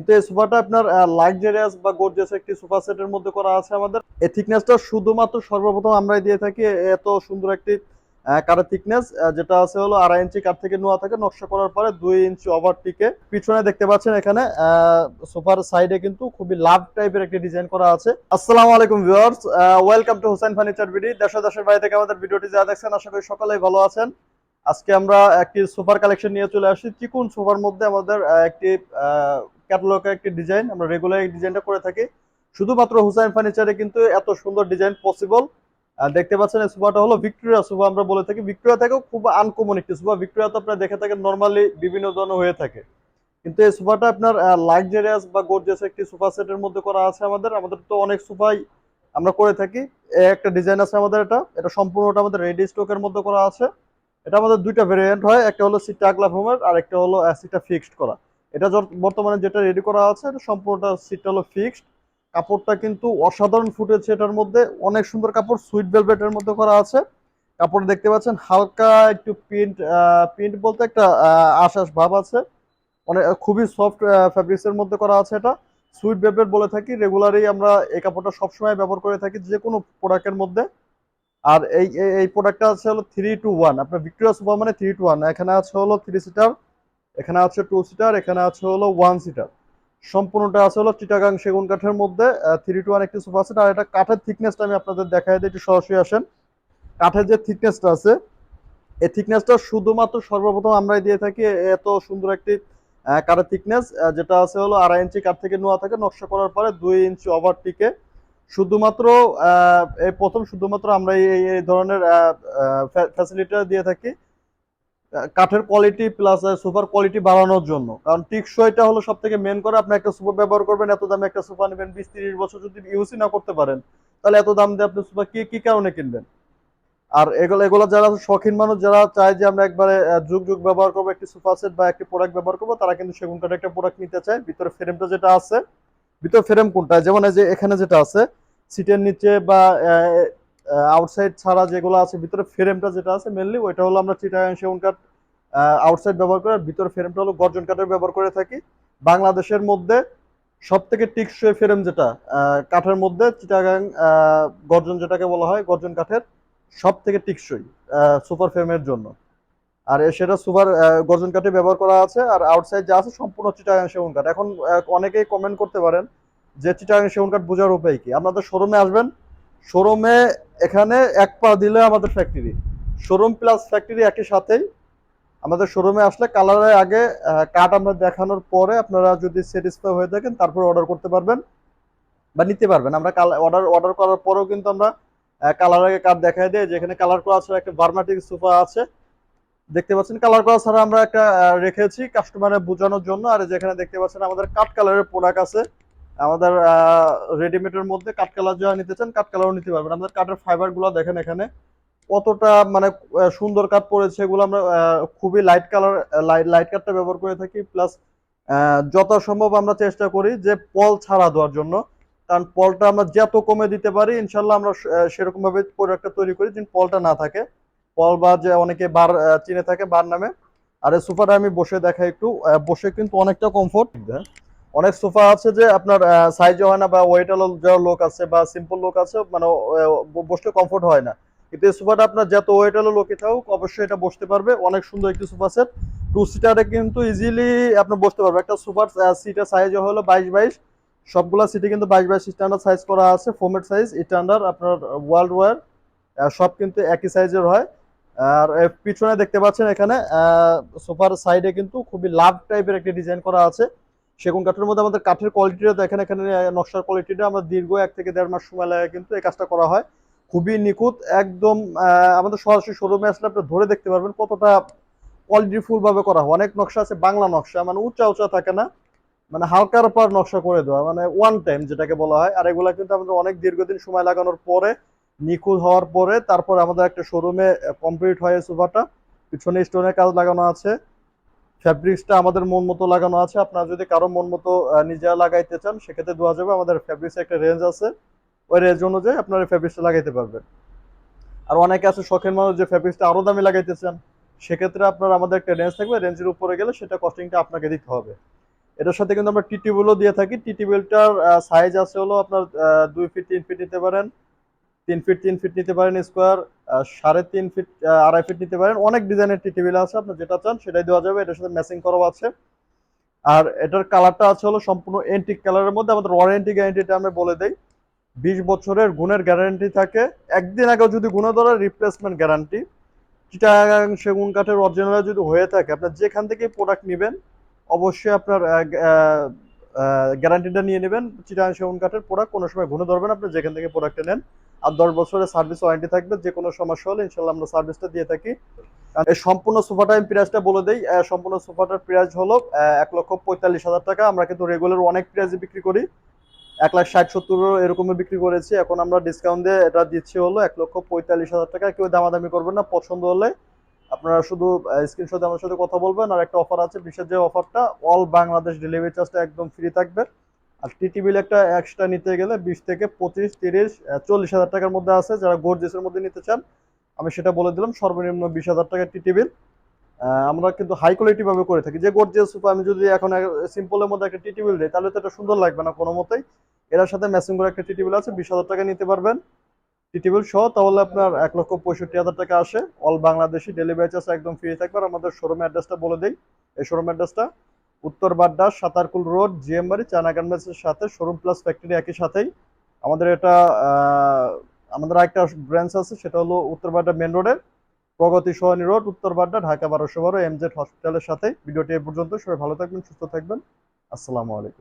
কিন্তু এই সোফাটা আপনার লাক্সারিয়াস বা গর্জিয়াস একটি সোফা সেটের মধ্যে করা আছে আমাদের। এই থিকনেসটা শুধুমাত্র সর্বপ্রথম আমরাই দিয়ে থাকি। এত সুন্দর একটি কাঠের থিকনেস, যেটা আছে হলো 2.5 ইঞ্চি কাঠ থেকে নেওয়া থাকে, নকশা করার পরে 2 ইঞ্চি ওভারটিকে। পিছনে দেখতে পাচ্ছেন এখানে সোফার সাইডে কিন্তু খুবই লাভ টাইপের একটি ডিজাইন করা আছে। আসসালামু আলাইকুম viewers, welcome to Hussain furniture BD. দেশ ও দেশের বাইরে থেকে আমাদের ভিডিওটি যারা দেখছেন, আশা করি সকলেই ভালো আছেন। আজকে আমরা একটি সোফার কালেকশন নিয়ে চলে আসি। চিকুন সোফার মধ্যে আমাদের একটি ক্যাটালগের একটি ডিজাইন, আমরা রেগুলার এই ডিজাইনটা করে থাকি। শুধুমাত্র হুসাইন ফার্নিচারে কিন্তু এত সুন্দর ডিজাইন পসিবল। দেখতে পাচ্ছেন এই সোফাটা হলো ভিক্টোরিয়া সোফা, আমরা বলে থাকি। ভিক্টোরিয়া থেকেও খুব আনকমন একটি সোফা। ভিক্টোরিয়া তো আপনারা দেখে থাকেন নর্মালি বিভিন্ন ধরনের হয়ে থাকে, কিন্তু এই সোফাটা আপনার লাক্সারিয়াস বা গর্জিয়াস একটি সোফা সেটের মধ্যে করা আছে আমাদের। আমাদের তো অনেক সোফাই আমরা করে থাকি। একটা ডিজাইন আছে আমাদের, এটা এটা সম্পূর্ণটা আমাদের রেডি স্টকের মধ্যে করা আছে। এটা আমাদের দুইটা ভেরিয়েন্ট হয়, একটা হলো সিটটা আগলা ফোমের আর একটা হলো সিটটা ফিক্সড করা। এটা বর্তমানে যেটা রেডি করা আছে এটা সম্পূর্ণটা সিটটা হলো ফিক্সড। কাপড়টা কিন্তু অসাধারণ ফুটেছে, এটার মধ্যে অনেক সুন্দর কাপড়, সুইট ভেলভেটের মধ্যে করা আছে। কাপড় দেখতে পাচ্ছেন হালকা একটু প্রিন্ট, প্রিন্ট বলতে একটা আশ্বাস ভাব আছে। অনেক খুবই সফট ফ্যাব্রিক্স এর মধ্যে করা আছে। এটা সুইট ভেলভেট বলে থাকি। রেগুলারই আমরা এই কাপড়টা সবসময় ব্যবহার করে থাকি যে কোনো প্রোডাক্টের মধ্যে। আর এই প্রোডাক্টটা আছে হলো 3-2-1। আপনার ভিক্টোরিয়া সোফা মানে 3-2-1। এখানে আছে হলো 3 সিটার, এখানে আছে 2 সিটার, এখানে আছে হলো 1 সিটার। সম্পূর্ণটা আছে হলো চিটাগাং সেগুন কাঠের মধ্যে 3-2-1 একটি সোফা সেট। আর এটা কাঠের থিকনেসটা আমি আপনাদের দেখাই দিই, একটু সরাসরি আসেন। কাঠের যে থিকনেসটা আছে, এই থিকনেসটা শুধুমাত্র সর্বপ্রথম আমরাই দিয়ে থাকি। এত সুন্দর একটি কাঠের থিকনেস, যেটা আছে হলো 2.5 ইঞ্চি কাঠ থেকে নেওয়া থাকে, নকশা করার পরে 2 ইঞ্চি ওভারটিকে। শুধুমাত্র এই প্রথম শুধুমাত্র আমরা এই ধরনের ফ্যাসিলিটিটা দিয়ে থাকি কাঠের কোয়ালিটি প্লাস সোফার কোয়ালিটি বাড়ানোর জন্য। কারণ টিকসইটা হলো সব থেকে মেন করে। আপনি একটা সোফা ব্যবহার করবেন, এত দামে একটা সোফা নেবেন, 20-30 বছর যদি ইউজই না করতে পারেন, তাহলে এত দাম দিয়ে আপনি সোফা কি কারণে কিনবেন? আর এগুলো এগুলো যারা শৌখিন মানুষ, যারা চায় যে আমরা একবারে যুগ যুগ ব্যবহার করবো একটি সোফা সেট বা একটি প্রোডাক্ট ব্যবহার করবো, তারা কিন্তু সেগুন কাঠের একটা প্রোডাক্ট নিতে চায়। ভিতরে ফ্রেমটা যেটা আছে, ভিতরে ফ্রেম কোনটা, যেমন এই যে এখানে যেটা আছে সিটের নিচে বা আউটসাইড ছাড়া যেগুলো আছে, ভিতরে ফ্রেমটা যেটা আছে মেনলি ওইটা হলো আমরা চিটাগাং সেগুন কাঠ আউটসাইড ব্যবহার করে, ভিতরে ফ্রেমটা হলো গর্জন কাঠের ব্যবহার করে থাকি। বাংলাদেশের মধ্যে সব থেকে টিকসই ফ্রেম যেটা কাঠের মধ্যে, চিটাগাং গর্জন যেটাকে বলা হয়, গর্জন কাঠের সব থেকে টিকসই সুপার ফ্রেমের জন্য। আর সেটা সুপার গর্জন কাঠে ব্যবহার করা আছে। আর আউটসাইড যা আছে সম্পূর্ণ চিটাগাং সেগুন কাঠ। এখন অনেকেই কমেন্ট করতে পারেন যে চিটাগাং সেগুন কাঠ বোঝার উপায় কি। আপনাদের শোরুমে আসবেন, শোরুমে এখানে এক পা দিলে আমাদের ফ্যাক্টরি, শোরুম প্লাস ফ্যাক্টরি একই সাথেই। আমাদের শোরুমে আসলে কালারের আগে কাঠ আমরা দেখানোর পরে আপনারা যদি স্যাটিসফাই হয়ে থাকেন তারপর অর্ডার করতে পারবেন বা নিতে পারবেন। আমরা অর্ডার অর্ডার করার পরেও কিন্তু আমরা কালার আগে কাঠ দেখাই দিই। যেখানে কালার করা আছে একটা বার্মাটিক সোফা আছে, দেখতে পাচ্ছেন কালার করা ছাড়া আমরা একটা রেখেছি কাস্টমারের বোঝানোর জন্য। আর যেখানে দেখতে পাচ্ছেন আমাদের কাঠ কালারের প্রোডাক্ট আছে। আমাদের রেডিমেডের মধ্যে কাঠ কালার যারা নিতে চান কাঠ কালারও নিতে পারবেন। আমাদের কাঠের ফাইবার গুলো দেখেন এখানে কতটা মানে সুন্দর কাঠ পড়েছে। এগুলো আমরা খুবই লাইট কালার, লাইট কাঠটা ব্যবহার করে থাকি। প্লাস যত সম্ভব আমরা চেষ্টা করি যে পল ছাড়া দেওয়ার জন্য। কারণ পলটা আমরা যত কমে দিতে পারি ইনশাল্লাহ আমরা সেরকম ভাবে প্রোডাক্টটা তৈরি করি যেন পলটা না থাকে। পল বা যে অনেকে বার চিনে থাকে বার নামে। আর এই সোফাটা আমি বসে দেখাই একটু। বসে কিন্তু অনেকটা কমফোর্ট। অনেক সোফা আছে যে আপনার সাইজও হয় না বা ওয়েট যারা লোক আছে বা সিম্পল লোক আছে, মানে বসতে কমফোর্ট হয় না। কিন্তু এই সোফাটা আপনার যত ওয়েট লোকে থাকুক অবশ্যই এটা বসতে পারবে। অনেক সুন্দর একটি সোফা সেট। 2 সিটারে কিন্তু ইজিলি আপনি বসতে পারবে। একটা সোফার সিটের সাইজ হলো 22-22। সবগুলা সিটে কিন্তু 22-22 স্ট্যান্ডার্ড সাইজ করা আছে। ফোমের সাইজ স্ট্যান্ডার্ড আপনার ওয়ার্ল্ড ওয়ার সব কিন্তু একই সাইজের হয়। আর পিছনে দেখতে পাচ্ছেন এখানে সোফার সাইডে কিন্তু খুবই লাভ টাইপের একটি ডিজাইন করা আছে। সেগুন কাঠের মধ্যে আমাদের কাঠের কোয়ালিটিটা দেখেন এখানে, নকশার কোয়ালিটিটা আমরা দীর্ঘ 1 থেকে 1.5 মাস সময় লাগে কিন্তু এই কাজটা করা হয়। খুবই নিখুঁত একদম। আমাদের সরাসরি শোরুমে আসলে আপনি ধরে দেখতে পারবেন কতটা কোয়ালিটিফুল ভাবে করা হয়। অনেক নকশা আছে বাংলা নকশা, মানে উঁচা উঁচা থাকে না, মানে হালকার পর নকশা করে দেওয়া, মানে ওয়ান টাইম যেটাকে বলা হয়। আর এগুলা কিন্তু আমাদের অনেক দীর্ঘদিন সময় লাগানোর পরে, নিখুঁত হওয়ার পরে তারপরে আমাদের একটা শোরুমে কমপ্লিট হয় এই সোফাটা। পিছনে স্টোনের কাজ লাগানো আছে, ফ্যাব্রিক্সটা আমাদের মন মতো লাগানো আছে। আপনারা যদি কারো মন মতো নিজেরা লাগাইতে চান সেক্ষেত্রে দেওয়া যাবে। আমাদের ফ্যাব্রিক্স একটা রেঞ্জ আছে, ওই রেঞ্জ অনুযায়ী আপনারা ফ্যাব্রিক্সটা লাগাইতে পারবেন। আর অনেকে আছে শখের মানুষ যে ফ্যাব্রিক্সটা আরো দামি লাগাইতে চান, সেক্ষেত্রে আপনার আমাদের একটা রেঞ্জ থাকবে, রেঞ্জের উপরে গেলে সেটা কস্টিংটা আপনাকে দিতে হবে। এটার সাথে কিন্তু আমরা টি টেবিলও দিয়ে থাকি। টি টেবিলটার সাইজ আছে হলো আপনার 2 ফিট 3 ফিট নিতে পারেন, 3 ফিট 3 ফিট নিতে পারেন স্কোয়ার, 3.5 ফিট 2.5 ফিট নিতে পারেন। অনেক ডিজাইনের টি টেবিল আছে, আপনার যেটা চান সেটাই দেওয়া যাবে। এটার সাথে ম্যাচিং করাও আছে। আর এটার কালারটা আছে হলো সম্পূর্ণ এন্টিক কালারের মধ্যে। আমাদের ওয়ারেন্টি গ্যারান্টিটা আমি বলে দেই, 20 বছরের গুণের গ্যারান্টি থাকে। একদিন আগেও যদি গুণে ধরে রিপ্লেসমেন্ট গ্যারান্টি। চিটাগাং সেগুন কাঠের অরিজিনাল যদি হয়ে থাকে, আপনার যেখান থেকে প্রোডাক্ট নেবেন অবশ্যই আপনার গ্যারান্টিটা নিয়ে নেবেন। চিটাগাং সেগুন কাঠের প্রোডাক্ট কোনো সময় ঘুরে ধরবেন আপনি যেখান থেকে প্রোডাক্টটা নেন। আর 10 বছরের সার্ভিস ওয়ারেন্টি থাকবে, যে কোনো সমস্যা হলে ইনশাল্লাহ আমরা সার্ভিসটা দিয়ে থাকি। আর এই সম্পূর্ণ সোফাটা আমি প্রাইসটা বলে দেই। সম্পূর্ণ সোফাটার প্রাইস হলো 1,45,000 টাকা। আমরা কিন্তু রেগুলার অনেক প্রাইসে বিক্রি করি, 1,60,70 এরকমের বিক্রি করেছি। এখন আমরা ডিসকাউন্ট দিয়ে এটা দিচ্ছি হলো 1,45,000 টাকা। কেউ দামাদামি করবেন না, পছন্দ হলে আপনারা শুধু স্ক্রিনশটে আমার সাথে কথা বলবেন। আর একটা অফার আছে, বিশেষ যে অফারটা, অল বাংলাদেশ ডেলিভারি চার্জটা একদম ফ্রি থাকবে। আর টিটি বিল একটা এক্সট্রা নিতে গেলে 20 থেকে 25, 30, 40,000 টাকার মধ্যে আছে। যারা গর্জিয়াসের মধ্যে নিতে চান আমি সেটা বলে দিলাম, সর্বনিম্ন 20,000 টাকা টিটি বিল। আমরা কিন্তু হাই কোয়ালিটি ভাবে করে থাকি। যে গর্জিয়াস সোফা আমি যদি এখন সিম্পলের মধ্যে একটা টিটি বিল দিই তাহলে তো এটা সুন্দর লাগবে না কোনো মতেই। এটার সাথে ম্যাচিং করে একটা টিটি বিল আছে, 20,000 টাকা নিতে পারবেন টিটি বিল সহ। তাহলে আপনার 1,65,000 টাকা আসে। অল বাংলাদেশি ডেলিভারি চার্জ একদম ফ্রি থাকবে। আর আমাদের শোরুম অ্যাড্রেসটা বলে দিই। এই শোরুম অ্যাড্রেসটা উত্তর বাড্ডা, সাতারকুল রোড, জিএমবাড়ি, চায়না গার্মেন্টসের সাথে শোরুম প্লাস ফ্যাক্টরি একই সাথেই। আমাদের এটা আমাদের আরেকটা ব্রাঞ্চ আছে, সেটা হলো উত্তর বাড্ডা মেন রোডে, প্রগতি সহনী রোড, উত্তর বাড্ডা, ঢাকা 1212, এমজেড হসপিটালের সাথে। ভিডিওটি এ পর্যন্ত। সবাই ভালো থাকবেন, সুস্থ থাকবেন। আসসালামু আলাইকুম।